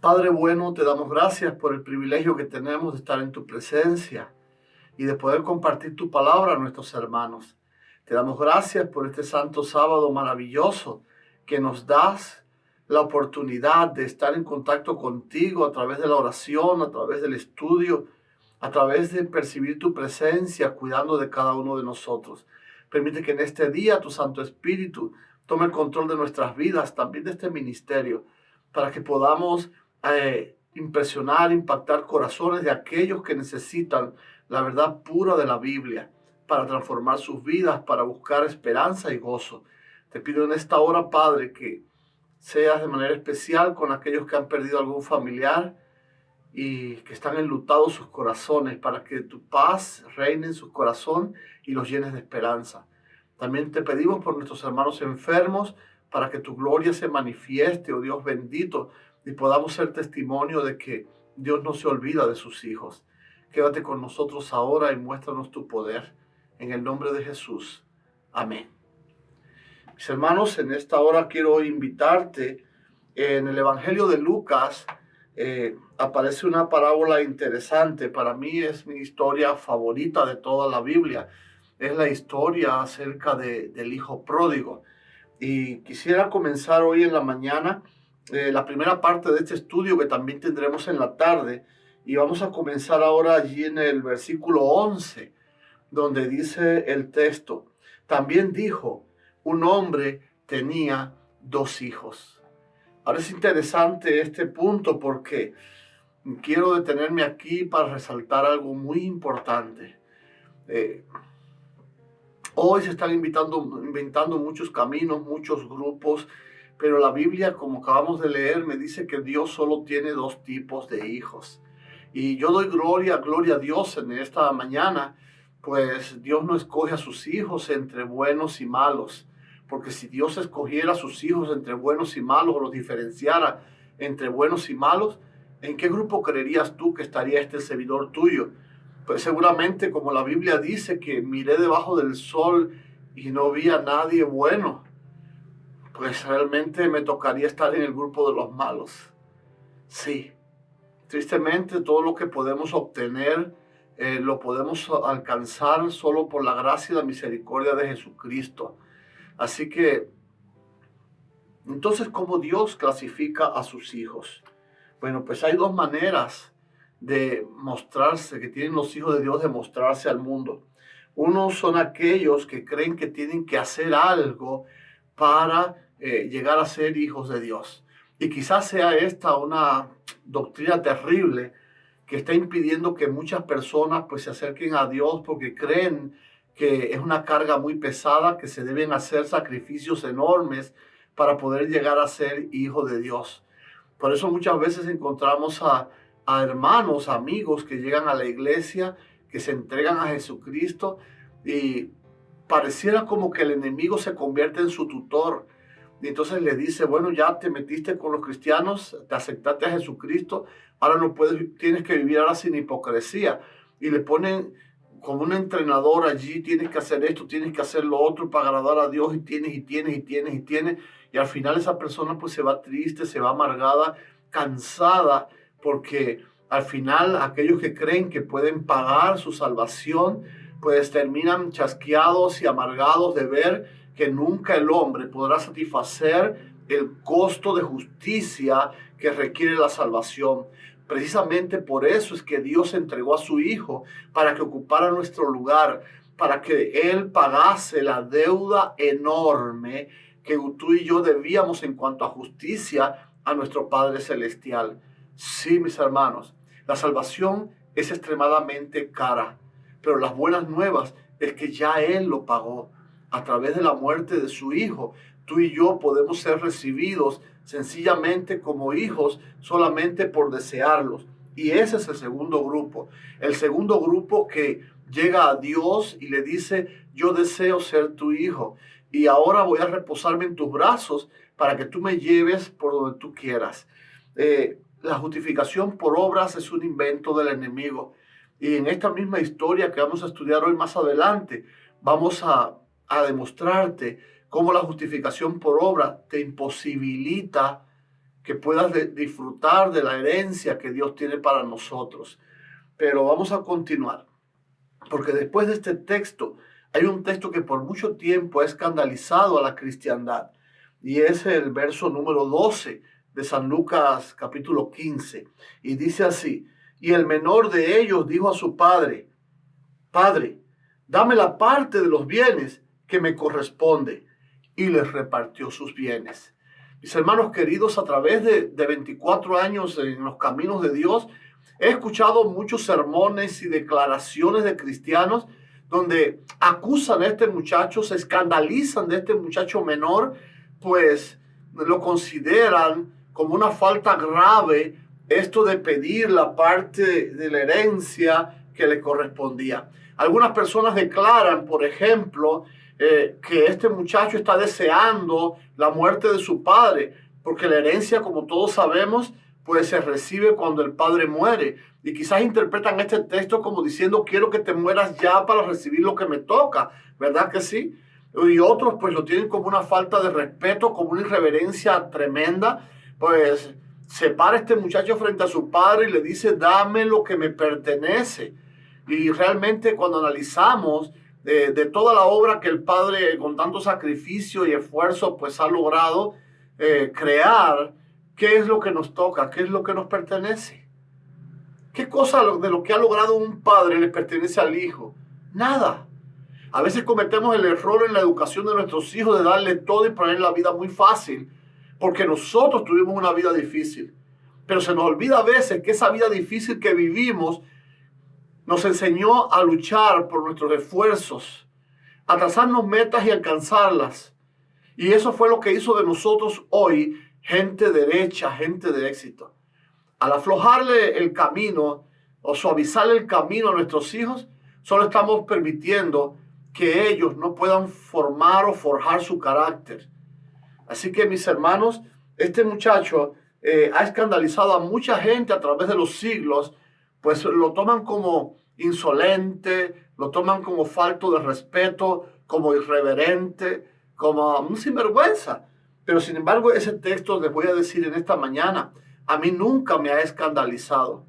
Padre bueno, te damos gracias por el privilegio que tenemos de estar en tu presencia y de poder compartir tu palabra a nuestros hermanos. Te damos gracias por este santo sábado maravilloso que nos das la oportunidad de estar en contacto contigo a través de la oración, a través del estudio, a través de percibir tu presencia, cuidando de cada uno de nosotros. Permite que en este día tu Santo Espíritu tome el control de nuestras vidas, también de este ministerio, para que podamos impresionar, impactar corazones de aquellos que necesitan la verdad pura de la Biblia para transformar sus vidas, para buscar esperanza y gozo. Te pido en esta hora, Padre, que seas de manera especial con aquellos que han perdido algún familiar y que están enlutados sus corazones, para que tu paz reine en su corazón y los llenes de esperanza. También te pedimos por nuestros hermanos enfermos, para que tu gloria se manifieste, oh Dios bendito, y podamos ser testimonio de que Dios no se olvida de sus hijos. Quédate con nosotros ahora y muéstranos tu poder. En el nombre de Jesús. Amén. Mis hermanos, en esta hora quiero invitarte. En el Evangelio de Lucas aparece una parábola interesante. Para mí es mi historia favorita de toda la Biblia. Es la historia acerca del hijo pródigo. Y quisiera comenzar hoy en la mañana la primera parte de este estudio, que también tendremos en la tarde. Y vamos a comenzar ahora allí en el versículo 11, donde dice el texto: también dijo, un hombre tenía 2 hijos. Ahora es interesante este punto porque quiero detenerme aquí para resaltar algo muy importante. Hoy se están inventando muchos caminos, muchos grupos, pero la Biblia, como acabamos de leer, me dice que Dios solo tiene 2 tipos de hijos. Y yo doy gloria a Dios en esta mañana, pues Dios no escoge a sus hijos entre buenos y malos, porque si Dios escogiera a sus hijos entre buenos y malos, o los diferenciara entre buenos y malos, ¿en qué grupo creerías tú que estaría este servidor tuyo? Pues seguramente, como la Biblia dice, que miré debajo del sol y no vi a nadie bueno, pues realmente me tocaría estar en el grupo de los malos. Sí, tristemente todo lo que podemos obtener lo podemos alcanzar solo por la gracia y la misericordia de Jesucristo. Así que, entonces, ¿cómo Dios clasifica a sus hijos? Bueno, pues hay 2 maneras de mostrarse, que tienen los hijos de Dios, de mostrarse al mundo. Unos son aquellos que creen que tienen que hacer algo para llegar a ser hijos de Dios. Y quizás sea esta una doctrina terrible que está impidiendo que muchas personas pues se acerquen a Dios, porque creen que es una carga muy pesada, que se deben hacer sacrificios enormes para poder llegar a ser hijo de Dios. Por eso muchas veces encontramos a hermanos, amigos que llegan a la iglesia, que se entregan a Jesucristo, y pareciera como que el enemigo se convierte en su tutor. Y entonces le dice, bueno, ya te metiste con los cristianos, te aceptaste a Jesucristo, ahora no puedes, tienes que vivir ahora sin hipocresía. Y le ponen como un entrenador allí: tienes que hacer esto, tienes que hacer lo otro para agradar a Dios, y tienes. Y al final esa persona pues se va triste, se va amargada, cansada, porque al final aquellos que creen que pueden pagar su salvación, pues terminan chasqueados y amargados de ver que nunca el hombre podrá satisfacer el costo de justicia que requiere la salvación. Precisamente por eso es que Dios entregó a su Hijo, para que ocupara nuestro lugar, para que Él pagase la deuda enorme que tú y yo debíamos en cuanto a justicia a nuestro Padre Celestial. Sí, mis hermanos, la salvación es extremadamente cara, pero las buenas nuevas es que ya Él lo pagó a través de la muerte de su Hijo. Tú y yo podemos ser recibidos sencillamente como hijos, solamente por desearlos. Y ese es el segundo grupo. El segundo grupo que llega a Dios y le dice: yo deseo ser tu hijo, y ahora voy a reposarme en tus brazos para que tú me lleves por donde tú quieras. La justificación por obras es un invento del enemigo. Y en esta misma historia que vamos a estudiar hoy más adelante, vamos a demostrarte cómo la justificación por obra te imposibilita que puedas disfrutar de la herencia que Dios tiene para nosotros. Pero vamos a continuar, porque después de este texto hay un texto que por mucho tiempo ha escandalizado a la cristiandad, y es el verso número 12 de San Lucas capítulo 15, y dice así: y el menor de ellos dijo a su padre: Padre, dame la parte de los bienes que me corresponde. Y les repartió sus bienes. Mis hermanos queridos, a través de 24 años en los caminos de Dios, he escuchado muchos sermones y declaraciones de cristianos donde acusan a este muchacho, se escandalizan de este muchacho menor, pues lo consideran como una falta grave esto de pedir la parte de la herencia que le correspondía. Algunas personas declaran, por ejemplo, que este muchacho está deseando la muerte de su padre, porque la herencia, como todos sabemos, pues se recibe cuando el padre muere. Y quizás interpretan este texto como diciendo: quiero que te mueras ya para recibir lo que me toca, ¿verdad que sí? Y otros pues lo tienen como una falta de respeto, como una irreverencia tremenda. Pues se para este muchacho frente a su padre y le dice: dame lo que me pertenece. Y realmente cuando analizamos de toda la obra que el Padre con tanto sacrificio y esfuerzo pues ha logrado crear, ¿qué es lo que nos toca? ¿Qué es lo que nos pertenece? ¿Qué cosa de lo que ha logrado un padre le pertenece al hijo? Nada. A veces cometemos el error en la educación de nuestros hijos de darle todo y poner la vida muy fácil, porque nosotros tuvimos una vida difícil. Pero se nos olvida a veces que esa vida difícil que vivimos nos enseñó a luchar por nuestros esfuerzos, a trazarnos metas y alcanzarlas. Y eso fue lo que hizo de nosotros hoy gente derecha, gente de éxito. Al aflojarle el camino o suavizarle el camino a nuestros hijos, solo estamos permitiendo que ellos no puedan formar o forjar su carácter. Así que, mis hermanos, este muchacho ha escandalizado a mucha gente a través de los siglos, pues lo toman como insolente, lo toman como falto de respeto, como irreverente, como un sinvergüenza. Pero sin embargo, ese texto, les voy a decir en esta mañana, a mí nunca me ha escandalizado.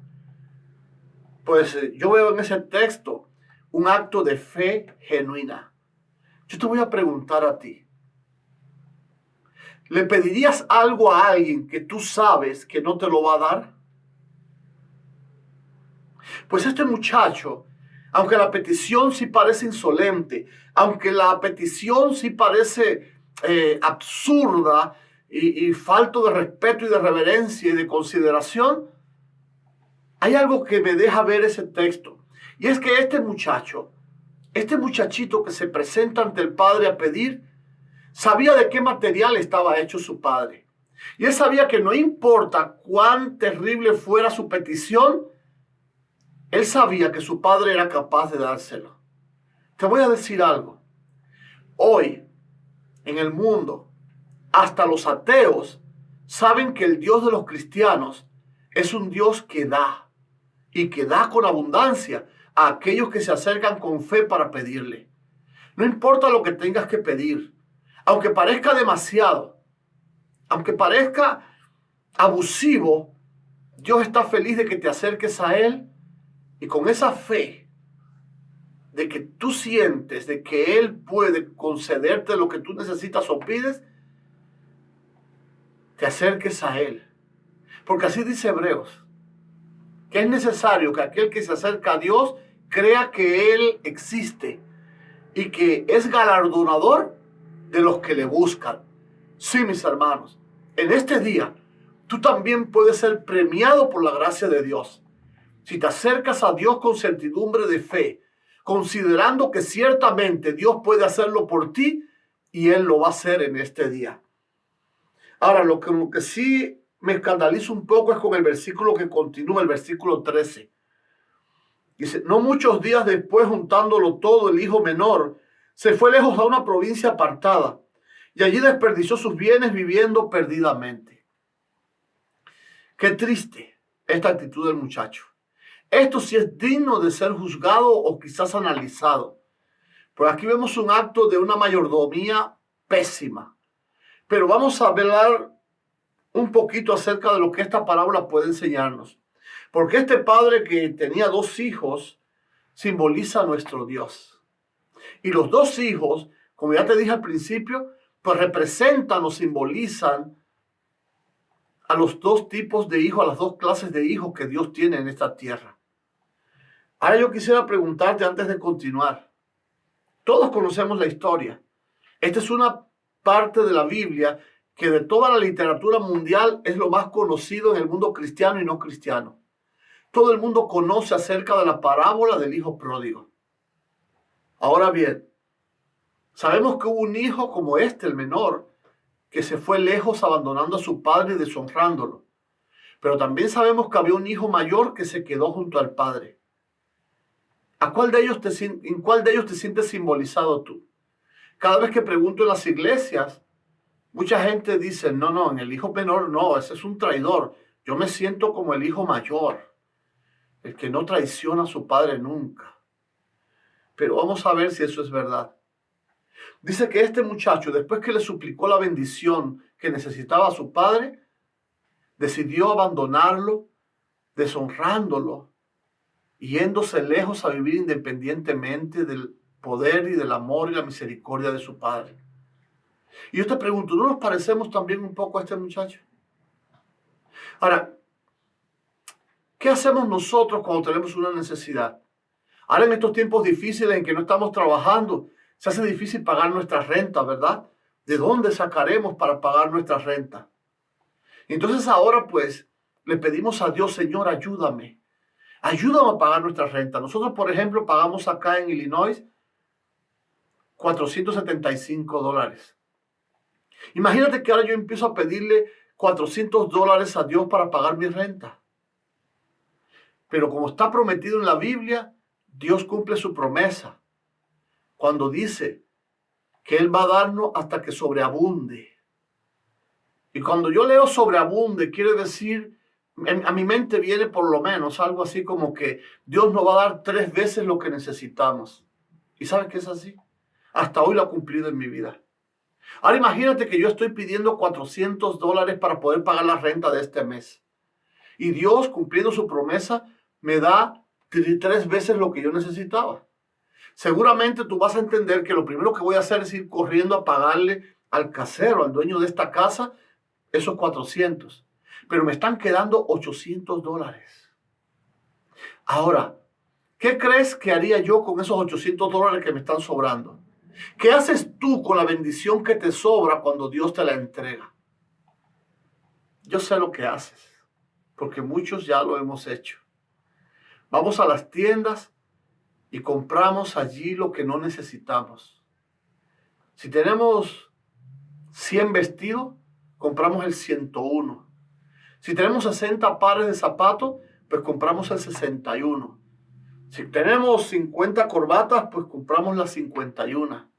Pues yo veo en ese texto un acto de fe genuina. Yo te voy a preguntar a ti: ¿le pedirías algo a alguien que tú sabes que no te lo va a dar? Pues este muchacho, aunque la petición sí parece insolente, aunque la petición sí parece absurda y falto de respeto y de reverencia y de consideración, hay algo que me deja ver ese texto. Y es que este muchacho, este muchachito que se presenta ante el padre a pedir, sabía de qué material estaba hecho su padre. Y él sabía que no importa cuán terrible fuera su petición, él sabía que su padre era capaz de dárselo. Te voy a decir algo. Hoy, en el mundo, hasta los ateos saben que el Dios de los cristianos es un Dios que da, y que da con abundancia a aquellos que se acercan con fe para pedirle. No importa lo que tengas que pedir, aunque parezca demasiado, aunque parezca abusivo, Dios está feliz de que te acerques a Él, y con esa fe de que tú sientes de que Él puede concederte lo que tú necesitas o pides, te acerques a Él. Porque así dice Hebreos, que es necesario que aquel que se acerca a Dios crea que Él existe y que es galardonador de los que le buscan. Sí, mis hermanos, en este día tú también puedes ser premiado por la gracia de Dios. Si te acercas a Dios con certidumbre de fe, considerando que ciertamente Dios puede hacerlo por ti, y Él lo va a hacer en este día. Ahora, lo que sí me escandaliza un poco es con el versículo que continúa, el versículo 13. Dice: no muchos días después, juntándolo todo, el hijo menor se fue lejos a una provincia apartada, y allí desperdició sus bienes viviendo perdidamente. Qué triste esta actitud del muchacho. Esto sí es digno de ser juzgado o quizás analizado. Pues aquí vemos un acto de una mayordomía pésima. Pero vamos a hablar un poquito acerca de lo que esta parábola puede enseñarnos. Porque este padre que tenía 2 hijos simboliza a nuestro Dios. Y los 2 hijos, como ya te dije al principio, pues representan o simbolizan a los 2 tipos de hijos, a las 2 clases de hijos que Dios tiene en esta tierra. Ahora yo quisiera preguntarte antes de continuar. Todos conocemos la historia. Esta es una parte de la Biblia que de toda la literatura mundial es lo más conocido en el mundo cristiano y no cristiano. Todo el mundo conoce acerca de la parábola del hijo pródigo. Ahora bien, sabemos que hubo un hijo como este, el menor, que se fue lejos abandonando a su padre y deshonrándolo. Pero también sabemos que había un hijo mayor que se quedó junto al padre. ¿En cuál de ellos te sientes simbolizado tú? Cada vez que pregunto en las iglesias, mucha gente dice, no, en el hijo menor no, ese es un traidor. Yo me siento como el hijo mayor, el que no traiciona a su padre nunca. Pero vamos a ver si eso es verdad. Dice que este muchacho, después que le suplicó la bendición que necesitaba a su padre, decidió abandonarlo, deshonrándolo, yéndose lejos a vivir independientemente del poder y del amor y la misericordia de su padre. Y yo te pregunto, ¿no nos parecemos también un poco a este muchacho? Ahora, ¿qué hacemos nosotros cuando tenemos una necesidad? Ahora en estos tiempos difíciles en que no estamos trabajando, se hace difícil pagar nuestra renta, ¿verdad? ¿De dónde sacaremos para pagar nuestra renta? Entonces ahora pues le pedimos a Dios, Señor, ayúdame. Ayúdame a pagar nuestra renta. Nosotros, por ejemplo, pagamos acá en Illinois $475. Imagínate que ahora yo empiezo a pedirle $400 a Dios para pagar mi renta. Pero como está prometido en la Biblia, Dios cumple su promesa cuando dice que Él va a darnos hasta que sobreabunde. Y cuando yo leo sobreabunde, quiere decir, a mi mente viene por lo menos algo así como que Dios nos va a dar 3 veces lo que necesitamos. ¿Y sabes qué es así? Hasta hoy lo ha cumplido en mi vida. Ahora imagínate que yo estoy pidiendo $400 para poder pagar la renta de este mes. Y Dios, cumpliendo su promesa, me da 3 veces lo que yo necesitaba. Seguramente tú vas a entender que lo primero que voy a hacer es ir corriendo a pagarle al casero, al dueño de esta casa, esos 400. Pero me están quedando $800. Ahora, ¿qué crees que haría yo con esos $800 que me están sobrando? ¿Qué haces tú con la bendición que te sobra cuando Dios te la entrega? Yo sé lo que haces, porque muchos ya lo hemos hecho. Vamos a las tiendas y compramos allí lo que no necesitamos. Si tenemos 100 vestidos, compramos el 101. Si tenemos 60 pares de zapatos, pues compramos el 61. Si tenemos 50 corbatas, pues compramos las 51.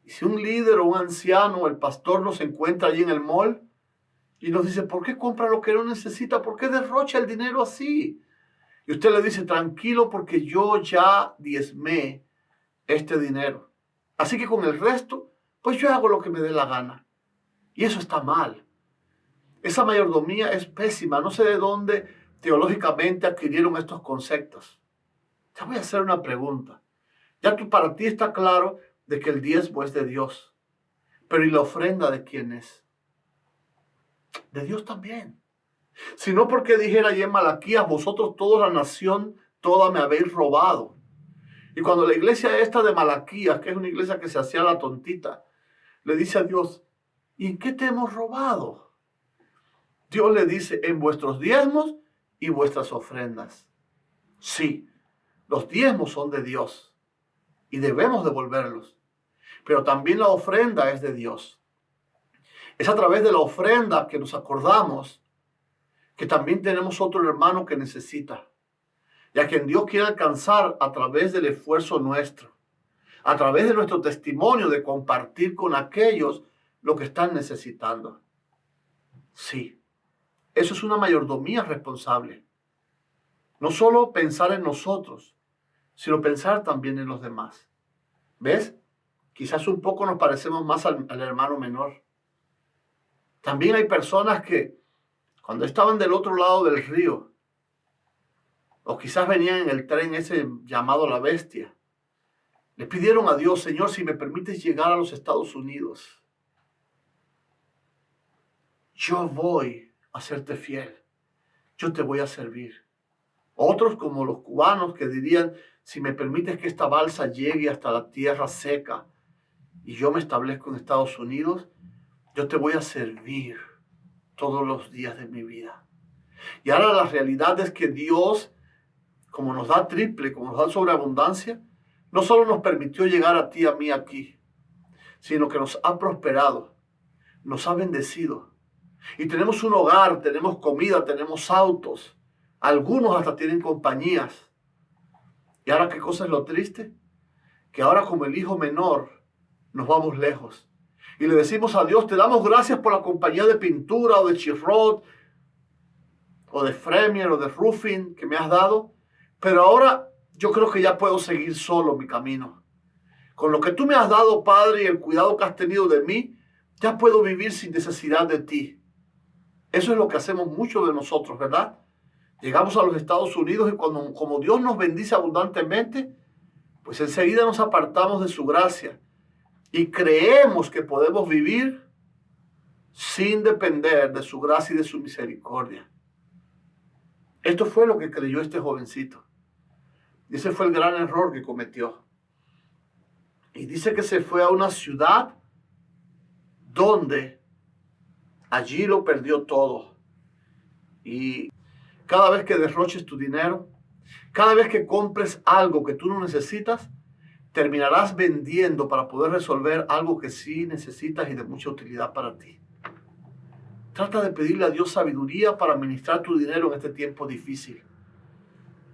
Y si un líder o un anciano o el pastor nos encuentra allí en el mall y nos dice, ¿por qué compra lo que no necesita? ¿Por qué derrocha el dinero así? Y usted le dice, tranquilo, porque yo ya diezmé este dinero. Así que con el resto, pues yo hago lo que me dé la gana. Y eso está mal. Esa mayordomía es pésima. No sé de dónde teológicamente adquirieron estos conceptos. Te voy a hacer una pregunta. Ya para ti está claro de que el diezmo es de Dios. Pero ¿y la ofrenda de quién es? De Dios también. Si no, porque dijera allí en Malaquías, vosotros toda la nación, toda me habéis robado. Y cuando la iglesia esta de Malaquías, que es una iglesia que se hacía la tontita, le dice a Dios, ¿y en qué te hemos robado? Dios le dice, en vuestros diezmos y vuestras ofrendas. Sí, los diezmos son de Dios y debemos devolverlos. Pero también la ofrenda es de Dios. Es a través de la ofrenda que nos acordamos que también tenemos otro hermano que necesita, y a quien Dios quiere alcanzar a través del esfuerzo nuestro, a través de nuestro testimonio de compartir con aquellos lo que están necesitando. Sí, eso es una mayordomía responsable. No solo pensar en nosotros, sino pensar también en los demás. ¿Ves? Quizás un poco nos parecemos más al hermano menor. También hay personas que cuando estaban del otro lado del río, o quizás venían en el tren ese llamado La Bestia, le pidieron a Dios: Señor, si me permites llegar a los Estados Unidos, yo voy a serte fiel, yo te voy a servir. Otros, como los cubanos, que dirían: si me permites que esta balsa llegue hasta la tierra seca y yo me establezco en Estados Unidos, yo te voy a servir todos los días de mi vida. Y ahora la realidad es que Dios, como nos da triple, como nos da sobreabundancia, no solo nos permitió llegar a ti y a mí aquí, sino que nos ha prosperado, nos ha bendecido. Y tenemos un hogar, tenemos comida, tenemos autos. Algunos hasta tienen compañías. ¿Y ahora qué cosa es lo triste? Que ahora, como el hijo menor, nos vamos lejos. Y le decimos a Dios: te damos gracias por la compañía de pintura o de Chirrot o de Fremier o de Roofing que me has dado. Pero ahora yo creo que ya puedo seguir solo mi camino. Con lo que tú me has dado, Padre, y el cuidado que has tenido de mí, ya puedo vivir sin necesidad de ti. Eso es lo que hacemos muchos de nosotros, ¿verdad? Llegamos a los Estados Unidos y como Dios nos bendice abundantemente, pues enseguida nos apartamos de su gracia y creemos que podemos vivir sin depender de su gracia y de su misericordia. Esto fue lo que creyó este jovencito. Y ese fue el gran error que cometió. Y dice que se fue a una ciudad donde allí lo perdió todo. Y cada vez que derroches tu dinero, cada vez que compres algo que tú no necesitas, terminarás vendiendo para poder resolver algo que sí necesitas y de mucha utilidad para ti. Trata de pedirle a Dios sabiduría para administrar tu dinero en este tiempo difícil.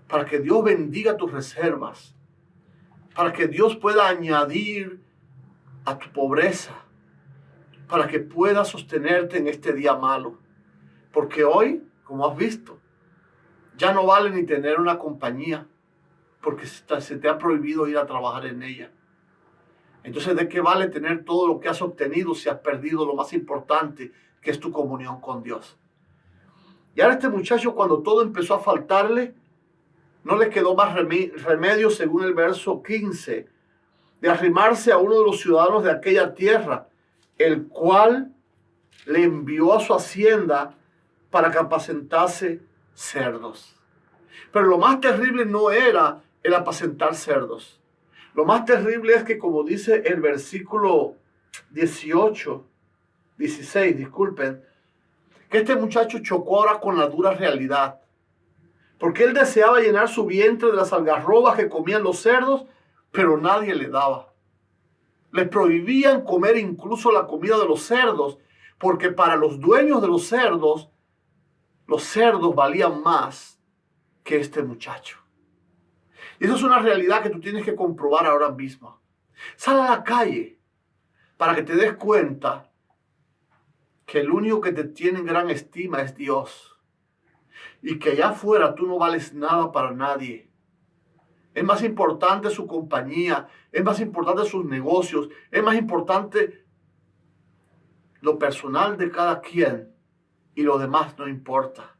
Para que Dios bendiga tus reservas. Para que Dios pueda añadir a tu pobreza. Para que puedas sostenerte en este día malo. Porque hoy, como has visto, ya no vale ni tener una compañía, porque se te ha prohibido ir a trabajar en ella. Entonces, ¿de qué vale tener todo lo que has obtenido si has perdido lo más importante, que es tu comunión con Dios? Y ahora este muchacho, cuando todo empezó a faltarle, no le quedó más remedio, según el verso 15, de arrimarse a uno de los ciudadanos de aquella tierra, el cual le envió a su hacienda para que apacentase cerdos. Pero lo más terrible no era el apacentar cerdos. Lo más terrible es que, como dice el versículo 16, disculpen, que este muchacho chocó ahora con la dura realidad. Porque él deseaba llenar su vientre de las algarrobas que comían los cerdos, pero nadie le daba. Les prohibían comer incluso la comida de los cerdos, porque para los dueños de los cerdos valían más que este muchacho. Y eso es una realidad que tú tienes que comprobar ahora mismo. Sal a la calle para que te des cuenta que el único que te tiene en gran estima es Dios. Y que allá afuera tú no vales nada para nadie. Es más importante su compañía, es más importante sus negocios, es más importante lo personal de cada quien, y lo demás no importa.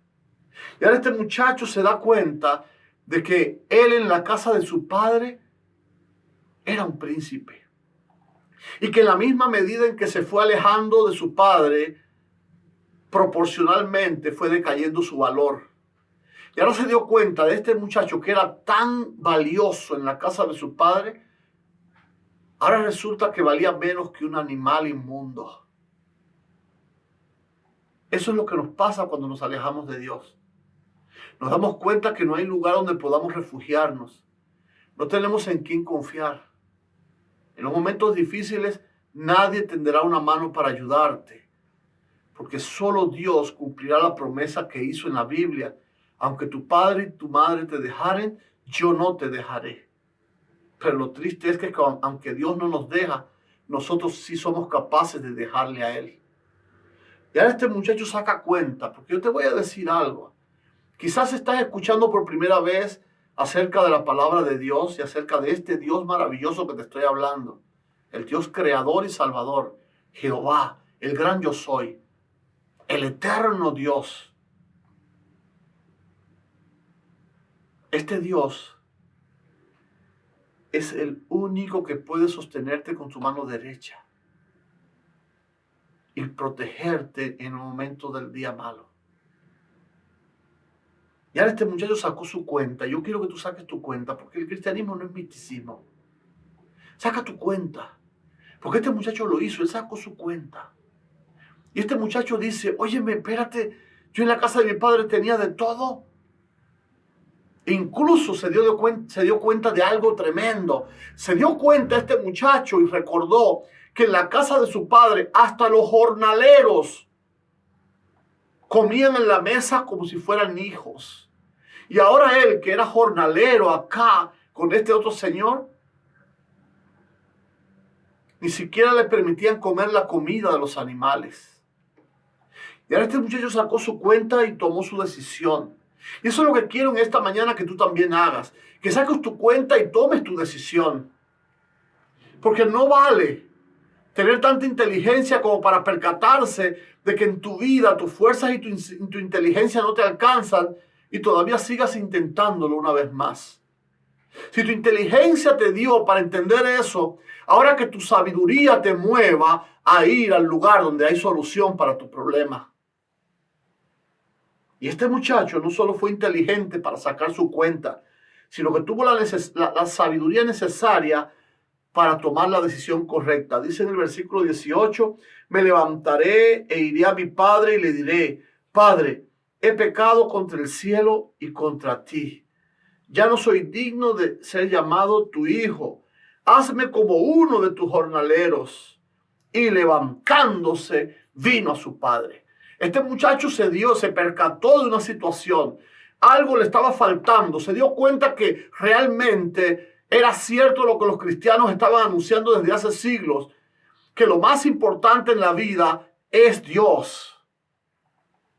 Y ahora este muchacho se da cuenta de que él, en la casa de su padre, era un príncipe. Y que en la misma medida en que se fue alejando de su padre, proporcionalmente fue decayendo su valor. Y ahora se dio cuenta de este muchacho, que era tan valioso en la casa de su padre, ahora resulta que valía menos que un animal inmundo. Eso es lo que nos pasa cuando nos alejamos de Dios. Nos damos cuenta que no hay lugar donde podamos refugiarnos. No tenemos en quién confiar. En los momentos difíciles, nadie tenderá una mano para ayudarte. Porque solo Dios cumplirá la promesa que hizo en la Biblia. Aunque tu padre y tu madre te dejaren, yo no te dejaré. Pero lo triste es que aunque Dios no nos deja, nosotros sí somos capaces de dejarle a Él. Y ahora este muchacho saca cuenta, porque yo te voy a decir algo. Quizás estás escuchando por primera vez acerca de la palabra de Dios y acerca de este Dios maravilloso que te estoy hablando. El Dios creador y salvador, Jehová, el gran yo soy. el eterno Dios. Este Dios es el único que puede sostenerte con su mano derecha y protegerte en un momento del día malo. Y ahora este muchacho sacó su cuenta. Yo quiero que tú saques tu cuenta, porque el cristianismo no es misticismo. Saca tu cuenta, porque este muchacho lo hizo, él sacó su cuenta. Y este muchacho dice, óyeme, espérate, yo en la casa de mi padre tenía de todo. Incluso se dio cuenta de algo tremendo. Se dio cuenta este muchacho y recordó que en la casa de su padre hasta los jornaleros comían en la mesa como si fueran hijos. Y ahora él, que era jornalero acá con este otro señor, ni siquiera le permitían comer la comida de los animales. Y ahora este muchacho sacó su cuenta y tomó su decisión. Y eso es lo que quiero en esta mañana que tú también hagas. Que saques tu cuenta y tomes tu decisión. Porque no vale tener tanta inteligencia como para percatarse de que en tu vida tus fuerzas y tu inteligencia no te alcanzan y todavía sigas intentándolo una vez más. Si tu inteligencia te dio para entender eso, ahora que tu sabiduría te mueva a ir al lugar donde hay solución para tu problema. Y este muchacho no solo fue inteligente para sacar su cuenta, sino que tuvo la sabiduría necesaria para tomar la decisión correcta. Dice en el versículo 18, me levantaré e iré a mi padre y le diré, Padre, he pecado contra el cielo y contra ti. Ya no soy digno de ser llamado tu hijo. Hazme como uno de tus jornaleros. Y levantándose, vino a su padre. Este muchacho se percató de una situación. Algo le estaba faltando. Se dio cuenta que realmente era cierto lo que los cristianos estaban anunciando desde hace siglos, que lo más importante en la vida es Dios.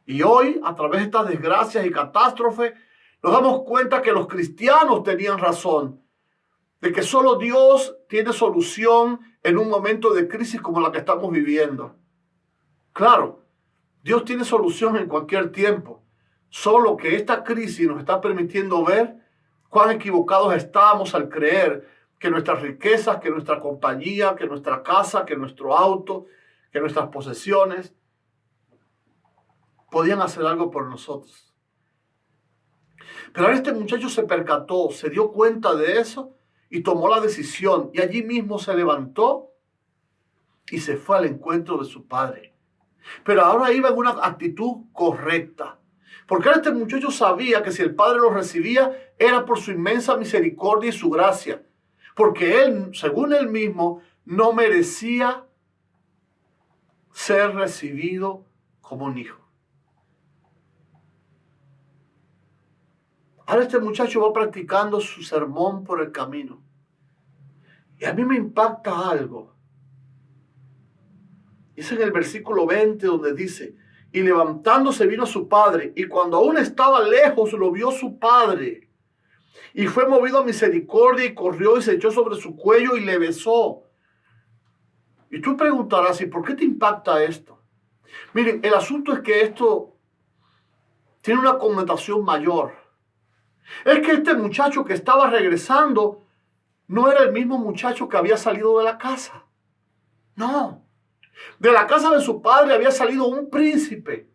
Y hoy, a través de estas desgracias y catástrofes, nos damos cuenta que los cristianos tenían razón, de que solo Dios tiene solución en un momento de crisis como la que estamos viviendo. Claro, Dios tiene solución en cualquier tiempo, solo que esta crisis nos está permitiendo ver cuán equivocados estamos al creer que nuestras riquezas, que nuestra compañía, que nuestra casa, que nuestro auto, que nuestras posesiones podían hacer algo por nosotros. Pero ahora este muchacho se percató, se dio cuenta de eso y tomó la decisión. Y allí mismo se levantó y se fue al encuentro de su padre. Pero ahora iba en una actitud correcta. Porque ahora este muchacho sabía que si el padre lo recibía era por su inmensa misericordia y su gracia. Porque él, según él mismo, no merecía ser recibido como un hijo. Ahora este muchacho va practicando su sermón por el camino. Y a mí me impacta algo. Es en el versículo 20 donde dice, y levantándose vino su padre, y cuando aún estaba lejos lo vio su padre. Y fue movido a misericordia y corrió y se echó sobre su cuello y le besó. Y tú preguntarás, ¿y por qué te impacta esto? Miren, el asunto es que esto tiene una connotación mayor. Es que este muchacho que estaba regresando no era el mismo muchacho que había salido de la casa. No. De la casa de su padre había salido un príncipe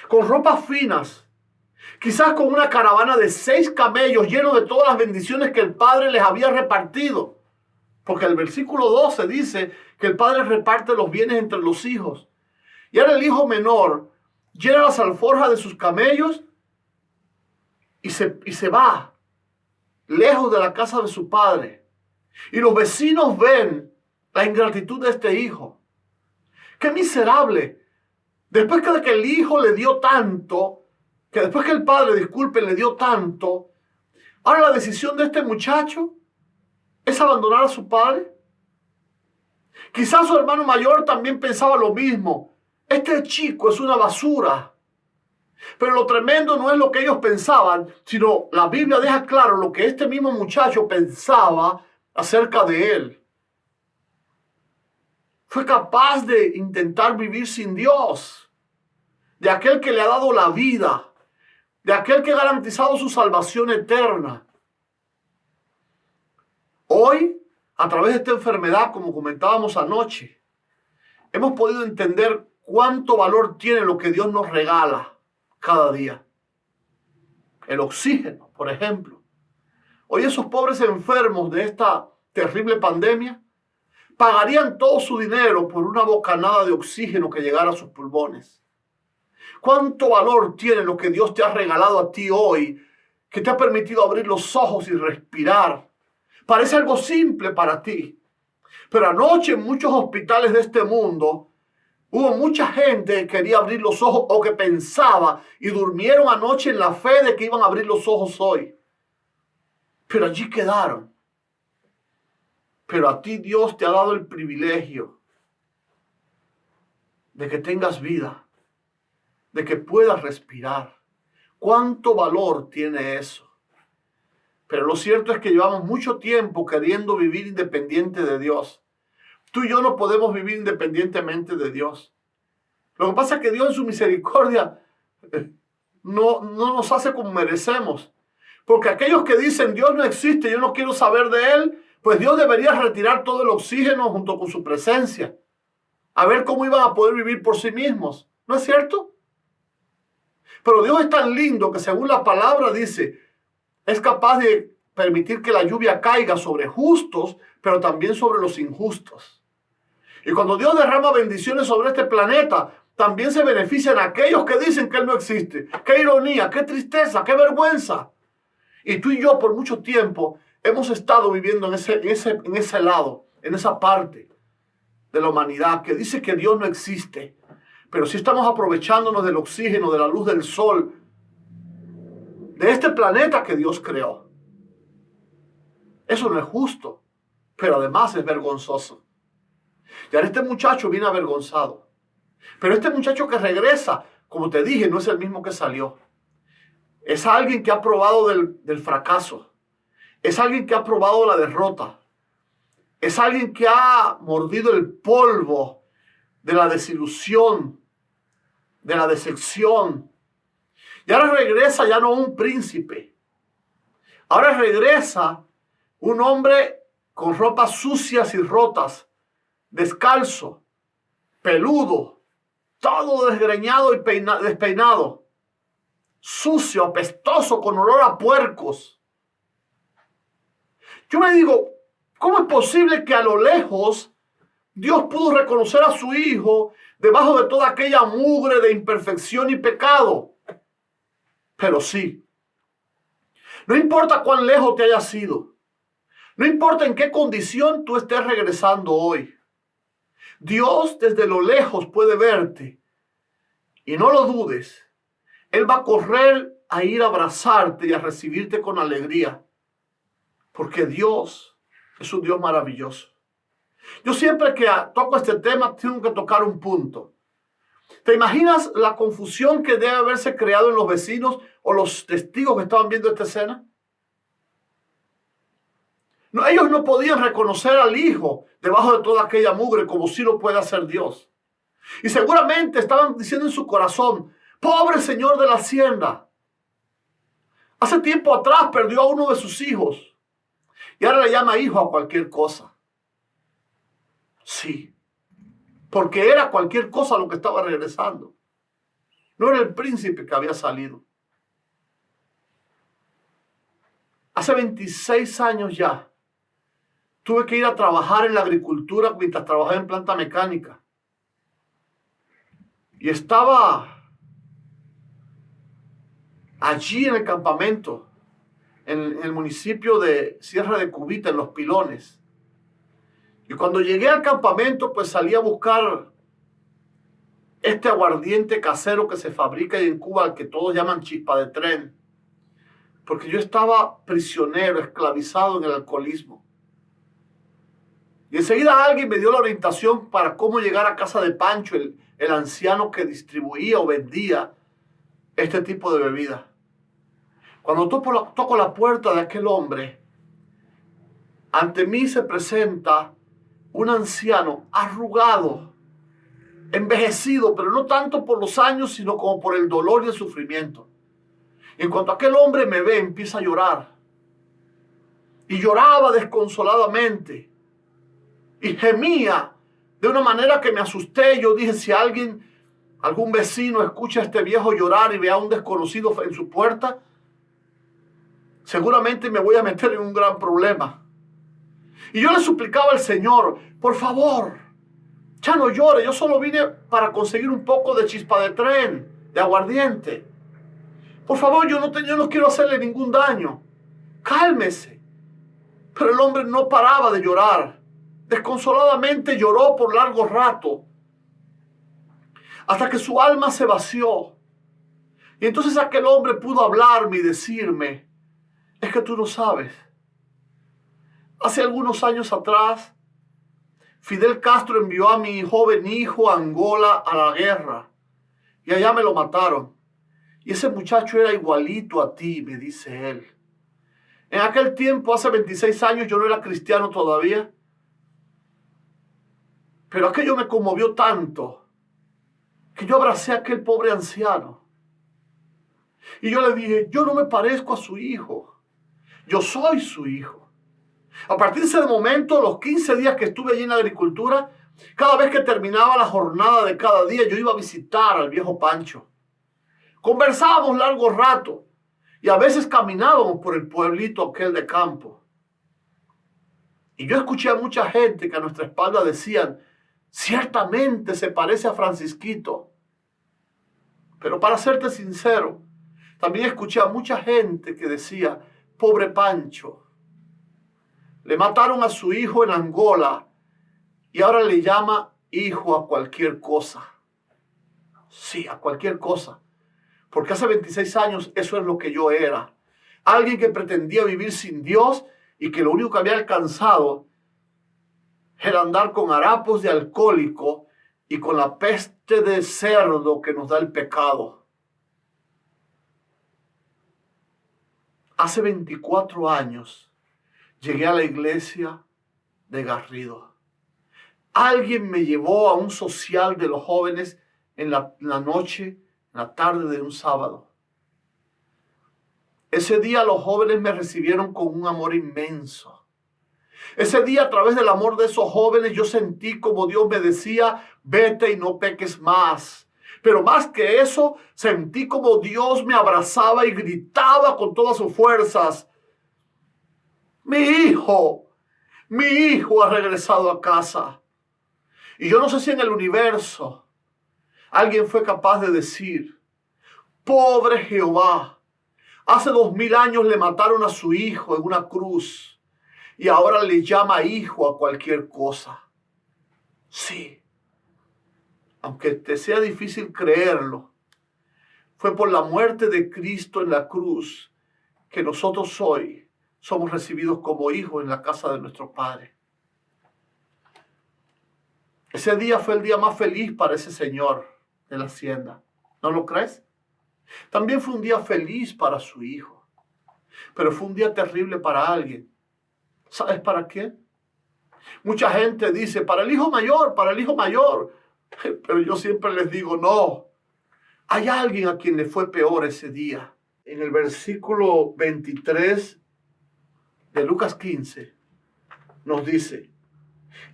con ropas finas, quizás con una caravana de 6 camellos llenos de todas las bendiciones que el padre les había repartido. Porque el versículo 12 dice que el padre reparte los bienes entre los hijos. Y ahora el hijo menor llena las alforjas de sus camellos y se va lejos de la casa de su padre. Y los vecinos ven la ingratitud de este hijo. ¡Qué miserable! Después que el hijo le dio tanto, que después que el padre, disculpen, le dio tanto, ahora la decisión de este muchacho es abandonar a su padre. Quizás su hermano mayor también pensaba lo mismo. Este chico es una basura. Pero lo tremendo no es lo que ellos pensaban, sino la Biblia deja claro lo que este mismo muchacho pensaba acerca de él. Fue capaz de intentar vivir sin Dios. de aquel que le ha dado la vida, de aquel que ha garantizado su salvación eterna. Hoy, a través de esta enfermedad, como comentábamos anoche, hemos podido entender cuánto valor tiene lo que Dios nos regala cada día. El oxígeno, por ejemplo. Hoy esos pobres enfermos de esta terrible pandemia pagarían todo su dinero por una bocanada de oxígeno que llegara a sus pulmones. ¿Cuánto valor tiene lo que Dios te ha regalado a ti hoy, que te ha permitido abrir los ojos y respirar? Parece algo simple para ti, pero anoche en muchos hospitales de este mundo hubo mucha gente que quería abrir los ojos o que pensaba y durmieron anoche en la fe de que iban a abrir los ojos hoy. Pero allí quedaron. Pero a ti Dios te ha dado el privilegio de que tengas vida, de que puedas respirar. ¿Cuánto valor tiene eso? Pero lo cierto es que llevamos mucho tiempo queriendo vivir independiente de Dios. Tú y yo no podemos vivir independientemente de Dios. Lo que pasa es que Dios en su misericordia no nos hace como merecemos. Porque aquellos que dicen Dios no existe, yo no quiero saber de Él, pues Dios debería retirar todo el oxígeno junto con su presencia. A ver cómo iban a poder vivir por sí mismos. ¿No es cierto? Pero Dios es tan lindo que según la palabra dice, es capaz de permitir que la lluvia caiga sobre justos, pero también sobre los injustos. Y cuando Dios derrama bendiciones sobre este planeta, también se benefician aquellos que dicen que Él no existe. ¡Qué ironía! ¡Qué tristeza! ¡Qué vergüenza! Y tú y yo por mucho tiempo hemos estado viviendo en ese lado, en esa parte de la humanidad que dice que Dios no existe. Pero sí estamos aprovechándonos del oxígeno, de la luz del sol, de este planeta que Dios creó. Eso no es justo, pero además es vergonzoso. Y ahora este muchacho viene avergonzado. Pero este muchacho que regresa, como te dije, no es el mismo que salió. Es alguien que ha probado del fracaso. Es alguien que ha probado la derrota. Es alguien que ha mordido el polvo de la desilusión, de la decepción. Y ahora regresa ya no un príncipe. Ahora regresa un hombre con ropas sucias y rotas, descalzo, peludo, todo desgreñado y despeinado, sucio, apestoso, con olor a puercos. Yo me digo, ¿cómo es posible que a lo lejos Dios pudo reconocer a su hijo debajo de toda aquella mugre de imperfección y pecado? Pero sí, no importa cuán lejos te hayas ido, no importa en qué condición tú estés regresando hoy, Dios desde lo lejos puede verte y no lo dudes. Él va a correr a ir a abrazarte y a recibirte con alegría, porque Dios es un Dios maravilloso. Yo siempre que toco este tema tengo que tocar un punto. ¿Te imaginas la confusión que debe haberse creado en los vecinos o los testigos que estaban viendo esta escena? No, ellos no podían reconocer al hijo debajo de toda aquella mugre como si lo puede hacer Dios. Y seguramente estaban diciendo en su corazón, pobre señor de la hacienda. Hace tiempo atrás perdió a uno de sus hijos y ahora le llama hijo a cualquier cosa. Sí, porque era cualquier cosa lo que estaba regresando. No era el príncipe que había salido. Hace 26 años ya tuve que ir a trabajar en la agricultura mientras trabajaba en planta mecánica. Y estaba allí en el campamento, en el municipio de Sierra de Cubita, en Los Pilones. Y cuando llegué al campamento, pues salí a buscar este aguardiente casero que se fabrica en Cuba, al que todos llaman chispa de tren. Porque yo estaba prisionero, esclavizado en el alcoholismo. Y enseguida alguien me dio la orientación para cómo llegar a casa de Pancho, el anciano que distribuía o vendía este tipo de bebida. Cuando toco la puerta de aquel hombre, ante mí se presenta un anciano arrugado, envejecido, pero no tanto por los años, sino como por el dolor y el sufrimiento. En cuanto aquel hombre me ve, empieza a llorar. Y lloraba desconsoladamente. Y gemía de una manera que me asusté. Yo dije, si algún vecino escucha a este viejo llorar y ve a un desconocido en su puerta, seguramente me voy a meter en un gran problema. Y yo le suplicaba al Señor, por favor, ya no llore, yo solo vine para conseguir un poco de chispa de tren, de aguardiente. Por favor, yo no quiero hacerle ningún daño. Cálmese. Pero el hombre no paraba de llorar. Desconsoladamente lloró por largo rato, hasta que su alma se vació. Y entonces aquel hombre pudo hablarme y decirme, es que tú no sabes. Hace algunos años atrás, Fidel Castro envió a mi joven hijo a Angola a la guerra. Y allá me lo mataron. Y ese muchacho era igualito a ti, me dice él. En aquel tiempo, hace 26 años, yo no era cristiano todavía. Pero aquello me conmovió tanto que yo abracé a aquel pobre anciano. Y yo le dije, yo no me parezco a su hijo. Yo soy su hijo. A partir de ese momento, los 15 días que estuve allí en la agricultura, cada vez que terminaba la jornada de cada día, yo iba a visitar al viejo Pancho. Conversábamos largo rato y a veces caminábamos por el pueblito aquel de campo. Y yo escuché a mucha gente que a nuestra espalda decían, ciertamente se parece a Francisquito. Pero para serte sincero, también escuché a mucha gente que decía, pobre Pancho, le mataron a su hijo en Angola y ahora le llama hijo a cualquier cosa. Sí, a cualquier cosa. Porque hace 26 años eso es lo que yo era. Alguien que pretendía vivir sin Dios y que lo único que había alcanzado era andar con harapos de alcohólico y con la peste de cerdo que nos da el pecado. Hace 24 años llegué a la iglesia de Garrido. Alguien me llevó a un social de los jóvenes en la noche, en la tarde de un sábado. Ese día los jóvenes me recibieron con un amor inmenso. Ese día, a través del amor de esos jóvenes, yo sentí como Dios me decía, vete y no peques más. Pero más que eso, sentí como Dios me abrazaba y gritaba con todas sus fuerzas, mi hijo ha regresado a casa. Y yo no sé si en el universo alguien fue capaz de decir, pobre Jehová, hace 2000 años le mataron a su hijo en una cruz y ahora le llama hijo a cualquier cosa. Sí, aunque te sea difícil creerlo, fue por la muerte de Cristo en la cruz que nosotros hoy somos recibidos como hijos en la casa de nuestro Padre. Ese día fue el día más feliz para ese señor de la hacienda. ¿No lo crees? También fue un día feliz para su hijo. Pero fue un día terrible para alguien. ¿Sabes para quién? Mucha gente dice, para el hijo mayor, para el hijo mayor. Pero yo siempre les digo, no. Hay alguien a quien le fue peor ese día. En el versículo 23 de Lucas 15 nos dice,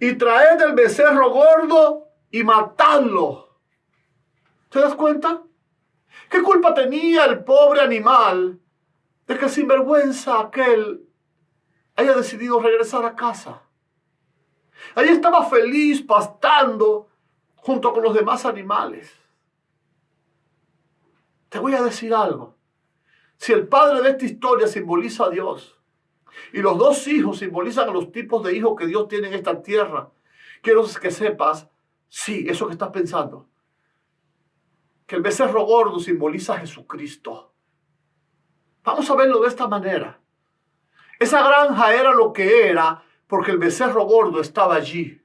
y traed el becerro gordo y matadlo. ¿Te das cuenta? ¿Qué culpa tenía el pobre animal de que el sinvergüenza aquel haya decidido regresar a casa? Allí estaba feliz pastando junto con los demás animales. Te voy a decir algo. Si el padre de esta historia simboliza a Dios y los dos hijos simbolizan a los tipos de hijos que Dios tiene en esta tierra, quiero que sepas, sí, eso que estás pensando, que el becerro gordo simboliza a Jesucristo. Vamos a verlo de esta manera. Esa granja era lo que era porque el becerro gordo estaba allí.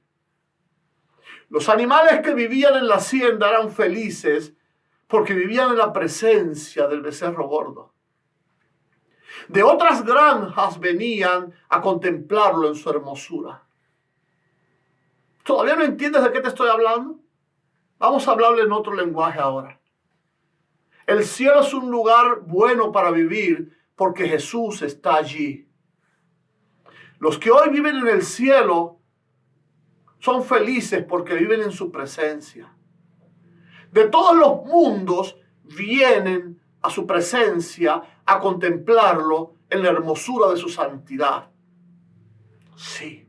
Los animales que vivían en la hacienda eran felices porque vivían en la presencia del becerro gordo. De otras granjas venían a contemplarlo en su hermosura. ¿Todavía no entiendes de qué te estoy hablando? Vamos a hablarle en otro lenguaje ahora. El cielo es un lugar bueno para vivir porque Jesús está allí. Los que hoy viven en el cielo son felices porque viven en su presencia. De todos los mundos vienen a su presencia a contemplarlo en la hermosura de su santidad. Sí,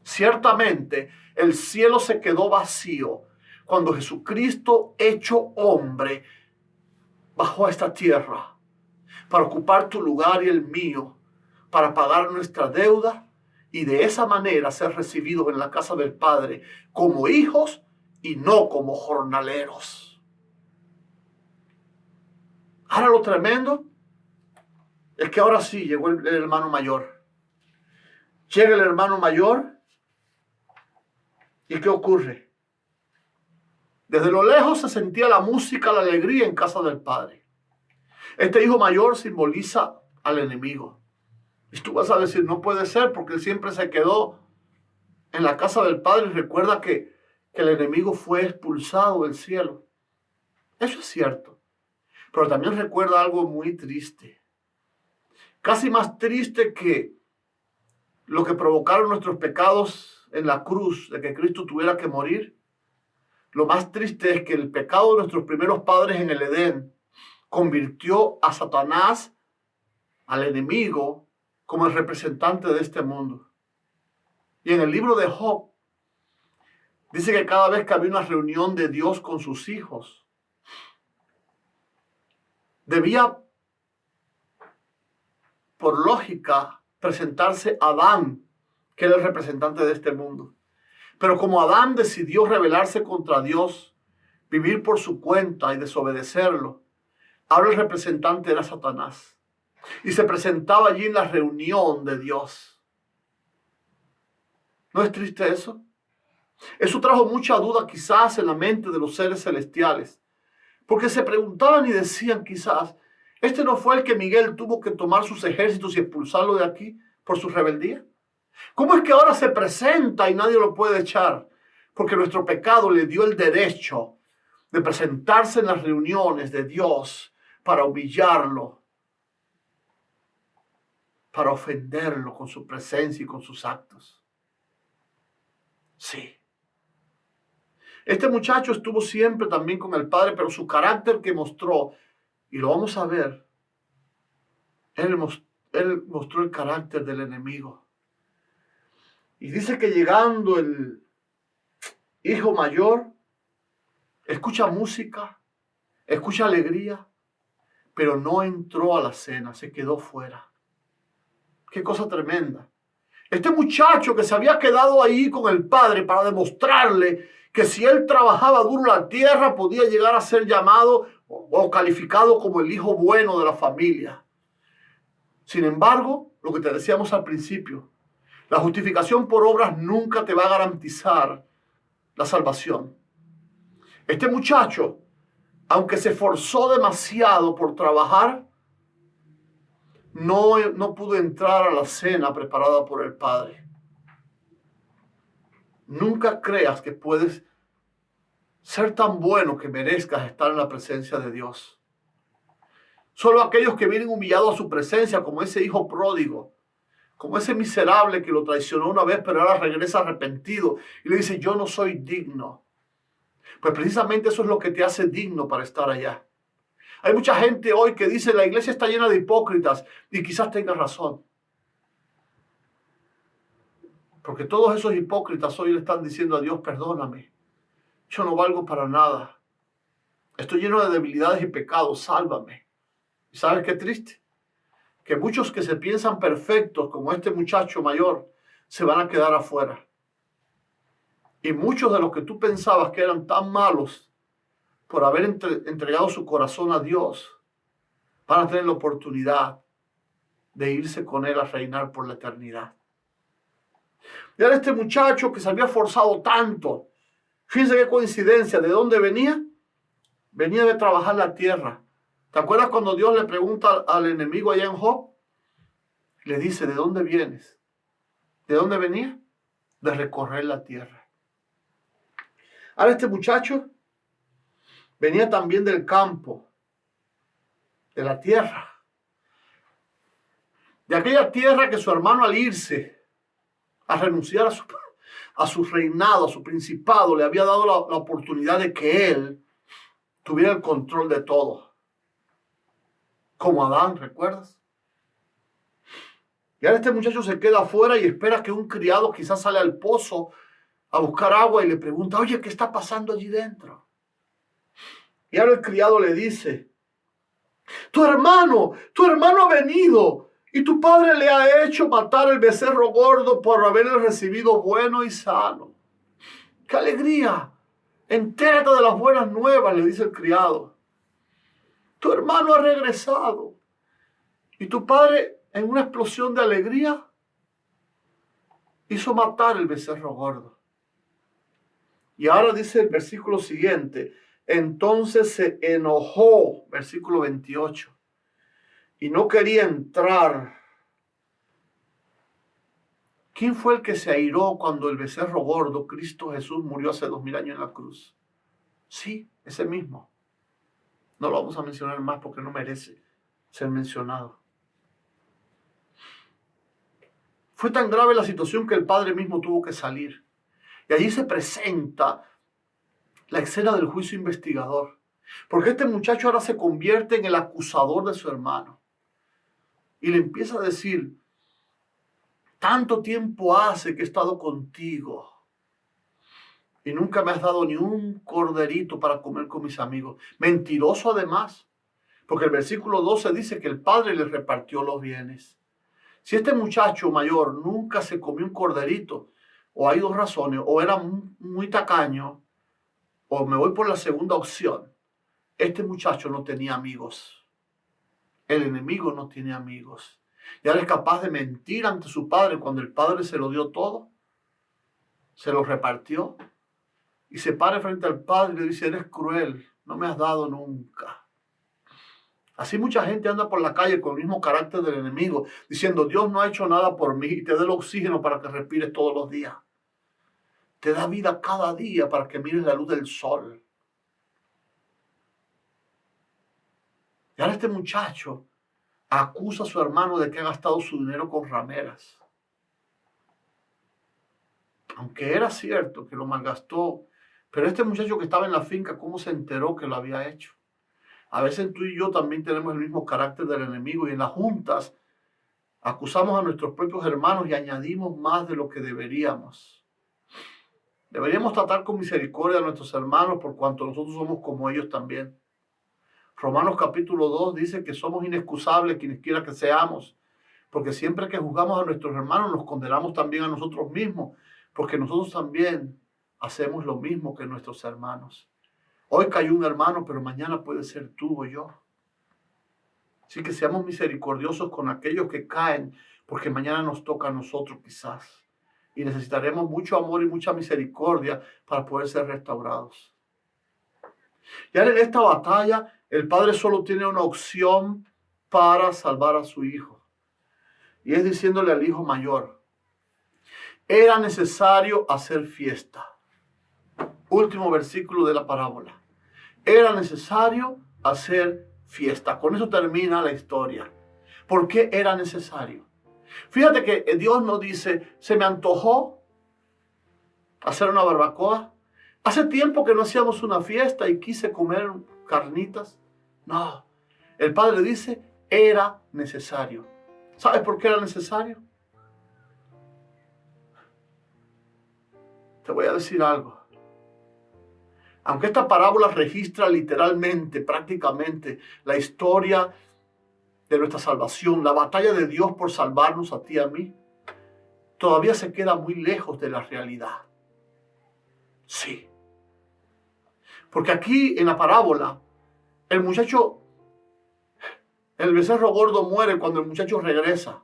ciertamente el cielo se quedó vacío cuando Jesucristo, hecho hombre, bajó a esta tierra para ocupar tu lugar y el mío, para pagar nuestra deuda y de esa manera ser recibidos en la casa del Padre como hijos y no como jornaleros. Ahora lo tremendo es que ahora sí llegó el hermano mayor. Llega el hermano mayor y ¿qué ocurre? Desde lo lejos se sentía la música, la alegría en casa del Padre. Este hijo mayor simboliza al enemigo. Y tú vas a decir, no puede ser porque él siempre se quedó en la casa del Padre y recuerda que el enemigo fue expulsado del cielo. Eso es cierto. Pero también recuerda algo muy triste. Casi más triste que lo que provocaron nuestros pecados en la cruz, de que Cristo tuviera que morir. Lo más triste es que el pecado de nuestros primeros padres en el Edén convirtió a Satanás, al enemigo, como el representante de este mundo. Y en el libro de Job, dice que cada vez que había una reunión de Dios con sus hijos, debía, por lógica, presentarse Adán, que era el representante de este mundo. Pero como Adán decidió rebelarse contra Dios, vivir por su cuenta y desobedecerlo, ahora el representante era Satanás. Y se presentaba allí en la reunión de Dios. ¿No es triste eso? Eso trajo mucha duda quizás en la mente de los seres celestiales. Porque se preguntaban y decían quizás, ¿este no fue el que Miguel tuvo que tomar sus ejércitos y expulsarlo de aquí por su rebeldía? ¿Cómo es que ahora se presenta y nadie lo puede echar? Porque nuestro pecado le dio el derecho de presentarse en las reuniones de Dios para humillarlo, para ofenderlo con su presencia y con sus actos. Sí. Este muchacho estuvo siempre también con el Padre, pero su carácter que mostró, y lo vamos a ver, él mostró el carácter del enemigo. Y dice que llegando el hijo mayor, escucha música, escucha alegría, pero no entró a la cena, se quedó fuera. Qué cosa tremenda. Este muchacho que se había quedado ahí con el Padre para demostrarle que si él trabajaba duro la tierra podía llegar a ser llamado o calificado como el hijo bueno de la familia. Sin embargo, lo que te decíamos al principio, la justificación por obras nunca te va a garantizar la salvación. Este muchacho, aunque se esforzó demasiado por trabajar, no pudo entrar a la cena preparada por el Padre. Nunca creas que puedes ser tan bueno que merezcas estar en la presencia de Dios. Solo aquellos que vienen humillados a su presencia, como ese hijo pródigo, como ese miserable que lo traicionó una vez, pero ahora regresa arrepentido y le dice, yo no soy digno. Pues precisamente eso es lo que te hace digno para estar allá. Hay mucha gente hoy que dice, la iglesia está llena de hipócritas, y quizás tenga razón. Porque todos esos hipócritas hoy le están diciendo a Dios, perdóname, yo no valgo para nada. Estoy lleno de debilidades y pecados, sálvame. ¿Y sabes qué triste? Que muchos que se piensan perfectos, como este muchacho mayor, se van a quedar afuera. Y muchos de los que tú pensabas que eran tan malos por haber entregado su corazón a Dios, van a tener la oportunidad de irse con Él a reinar por la eternidad. Y ahora este muchacho que se había forzado tanto, fíjense qué coincidencia, ¿de dónde venía? Venía de trabajar la tierra. ¿Te acuerdas cuando Dios le pregunta al enemigo allá en Job? Le dice, ¿de dónde vienes? ¿De dónde venía? De recorrer la tierra. Ahora este muchacho venía también del campo, de la tierra. De aquella tierra que su hermano al irse, a renunciar a su reinado, a su principado, le había dado la oportunidad de que él tuviera el control de todo. Como Adán, ¿recuerdas? Y ahora este muchacho se queda afuera y espera que un criado quizás sale al pozo a buscar agua y le pregunta, oye, ¿qué está pasando allí dentro? Y ahora el criado le dice, tu hermano ha venido y tu padre le ha hecho matar el becerro gordo por haberle recibido bueno y sano. ¡Qué alegría! Entérate de las buenas nuevas, le dice el criado. Tu hermano ha regresado. Y tu padre, en una explosión de alegría, hizo matar el becerro gordo. Y ahora dice el versículo siguiente, entonces se enojó, versículo 28, y no quería entrar. ¿Quién fue el que se airó cuando el becerro gordo, Cristo Jesús, murió hace 2000 años en la cruz? Sí, ese mismo. No lo vamos a mencionar más porque no merece ser mencionado. Fue tan grave la situación que el padre mismo tuvo que salir. Y allí se presenta la escena del juicio investigador. Porque este muchacho ahora se convierte en el acusador de su hermano. Y le empieza a decir, tanto tiempo hace que he estado contigo y nunca me has dado ni un corderito para comer con mis amigos. Mentiroso además, porque el versículo 12 dice que el padre le repartió los bienes. Si este muchacho mayor nunca se comió un corderito, o hay dos razones, o era muy tacaño, o me voy por la segunda opción. Este muchacho no tenía amigos. El enemigo no tiene amigos. Y ahora es capaz de mentir ante su padre cuando el padre se lo dio todo, se lo repartió, y se para frente al padre y le dice, eres cruel, no me has dado nunca. Así mucha gente anda por la calle con el mismo carácter del enemigo, diciendo, Dios no ha hecho nada por mí y te da el oxígeno para que respires todos los días. Te da vida cada día para que mires la luz del sol. Y ahora este muchacho acusa a su hermano de que ha gastado su dinero con rameras. Aunque era cierto que lo malgastó, pero este muchacho que estaba en la finca, ¿cómo se enteró que lo había hecho? A veces tú y yo también tenemos el mismo carácter del enemigo y en las juntas acusamos a nuestros propios hermanos y añadimos más de lo que deberíamos. Deberíamos tratar con misericordia a nuestros hermanos por cuanto nosotros somos como ellos también. Romanos capítulo 2 dice que somos inexcusables quienes quiera que seamos, porque siempre que juzgamos a nuestros hermanos nos condenamos también a nosotros mismos, porque nosotros también hacemos lo mismo que nuestros hermanos. Hoy cayó un hermano, pero mañana puede ser tú o yo. Así que seamos misericordiosos con aquellos que caen, porque mañana nos toca a nosotros quizás. Y necesitaremos mucho amor y mucha misericordia para poder ser restaurados. Y ahora en esta batalla, el padre solo tiene una opción para salvar a su hijo. Y es diciéndole al hijo mayor, era necesario hacer fiesta. Último versículo de la parábola. Era necesario hacer fiesta. Con eso termina la historia. ¿Por qué era necesario? Fíjate que Dios no dice, se me antojó hacer una barbacoa. Hace tiempo que no hacíamos una fiesta y quise comer carnitas. No, el Padre dice, era necesario. ¿Sabes por qué era necesario? Te voy a decir algo. Aunque esta parábola registra literalmente, prácticamente, la historia de nuestra salvación, la batalla de Dios por salvarnos a ti y a mí, todavía se queda muy lejos de la realidad. Sí. Porque aquí en la parábola, el muchacho, el becerro gordo muere cuando el muchacho regresa.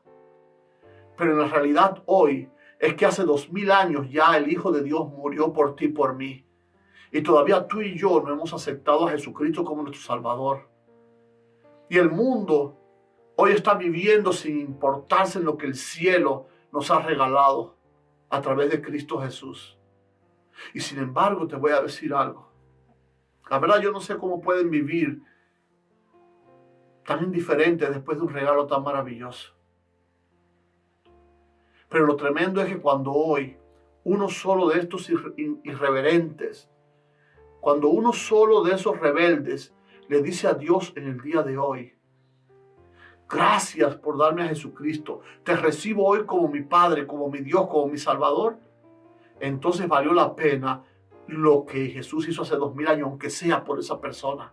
Pero en la realidad hoy es que hace 2000 años ya el Hijo de Dios murió por ti y por mí. Y todavía tú y yo no hemos aceptado a Jesucristo como nuestro Salvador. Y el mundo hoy está viviendo sin importarse en lo que el cielo nos ha regalado a través de Cristo Jesús. Y sin embargo te voy a decir algo. La verdad yo no sé cómo pueden vivir tan indiferentes después de un regalo tan maravilloso. Pero lo tremendo es que cuando hoy uno solo de estos irreverentes, cuando uno solo de esos rebeldes le dice a Dios en el día de hoy, gracias por darme a Jesucristo, te recibo hoy como mi Padre, como mi Dios, como mi Salvador, entonces valió la pena lo que Jesús hizo hace 2000 años, aunque sea por esa persona.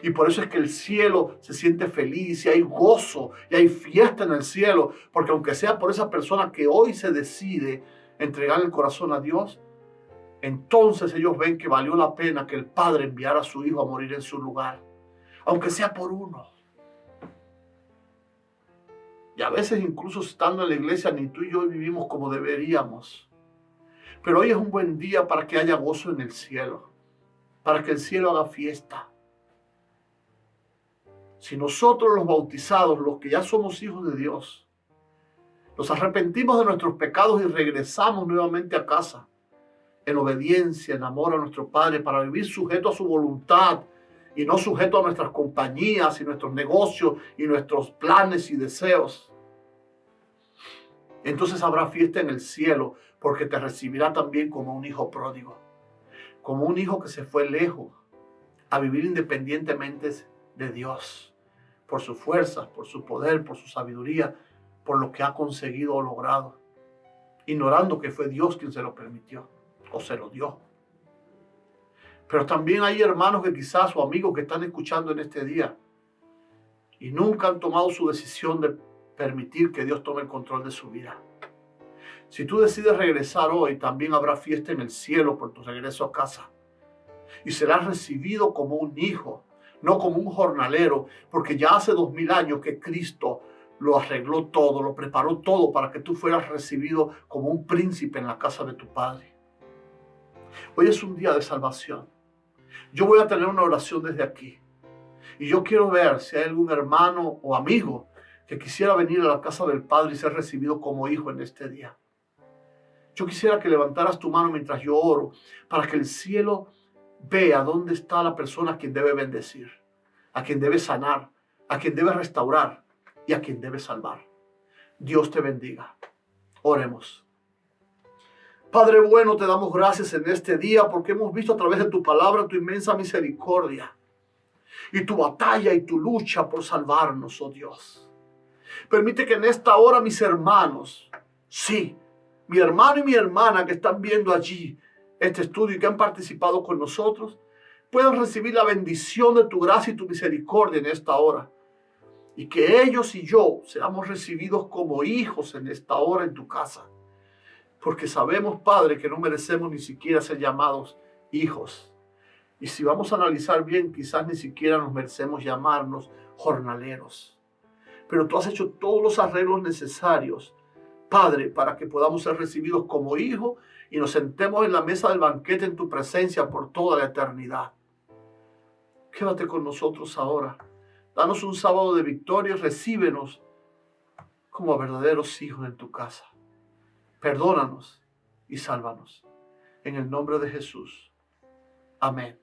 Y por eso es que el cielo se siente feliz y hay gozo y hay fiesta en el cielo, porque aunque sea por esa persona que hoy se decide entregar el corazón a Dios, entonces ellos ven que valió la pena que el Padre enviara a su Hijo a morir en su lugar, aunque sea por uno. Y a veces incluso estando en la iglesia ni tú y yo vivimos como deberíamos. Pero hoy es un buen día para que haya gozo en el cielo, para que el cielo haga fiesta. Si nosotros los bautizados, los que ya somos hijos de Dios, nos arrepentimos de nuestros pecados y regresamos nuevamente a casa, en obediencia, en amor a nuestro Padre, para vivir sujeto a su voluntad y no sujeto a nuestras compañías y nuestros negocios y nuestros planes y deseos, entonces habrá fiesta en el cielo, porque te recibirá también como un hijo pródigo, como un hijo que se fue lejos a vivir independientemente de Dios, por sus fuerzas, por su poder, por su sabiduría, por lo que ha conseguido o logrado, ignorando que fue Dios quien se lo permitió o se lo dio. Pero también hay hermanos que quizás o amigos que están escuchando en este día y nunca han tomado su decisión de permitir que Dios tome el control de su vida. Si tú decides regresar hoy, también habrá fiesta en el cielo por tu regreso a casa. Y serás recibido como un hijo, no como un jornalero, porque ya hace 2000 años que Cristo lo arregló todo, lo preparó todo para que tú fueras recibido como un príncipe en la casa de tu Padre. Hoy es un día de salvación. Yo voy a tener una oración desde aquí. Y yo quiero ver si hay algún hermano o amigo que quisiera venir a la casa del Padre y ser recibido como hijo en este día. Yo quisiera que levantaras tu mano mientras yo oro, para que el cielo vea dónde está la persona a quien debe bendecir, a quien debe sanar, a quien debe restaurar y a quien debe salvar. Dios te bendiga. Oremos. Padre bueno, te damos gracias en este día porque hemos visto a través de tu palabra tu inmensa misericordia y tu batalla y tu lucha por salvarnos, oh Dios. Permite que en esta hora mis hermanos, sí, mi hermano y mi hermana que están viendo allí este estudio y que han participado con nosotros, puedan recibir la bendición de tu gracia y tu misericordia en esta hora. Y que ellos y yo seamos recibidos como hijos en esta hora en tu casa. Porque sabemos, Padre, que no merecemos ni siquiera ser llamados hijos. Y si vamos a analizar bien, quizás ni siquiera nos merecemos llamarnos jornaleros. Pero tú has hecho todos los arreglos necesarios, Padre, para que podamos ser recibidos como hijos y nos sentemos en la mesa del banquete en tu presencia por toda la eternidad. Quédate con nosotros ahora. Danos un sábado de victoria y recíbenos como verdaderos hijos en tu casa. Perdónanos y sálvanos. En el nombre de Jesús. Amén.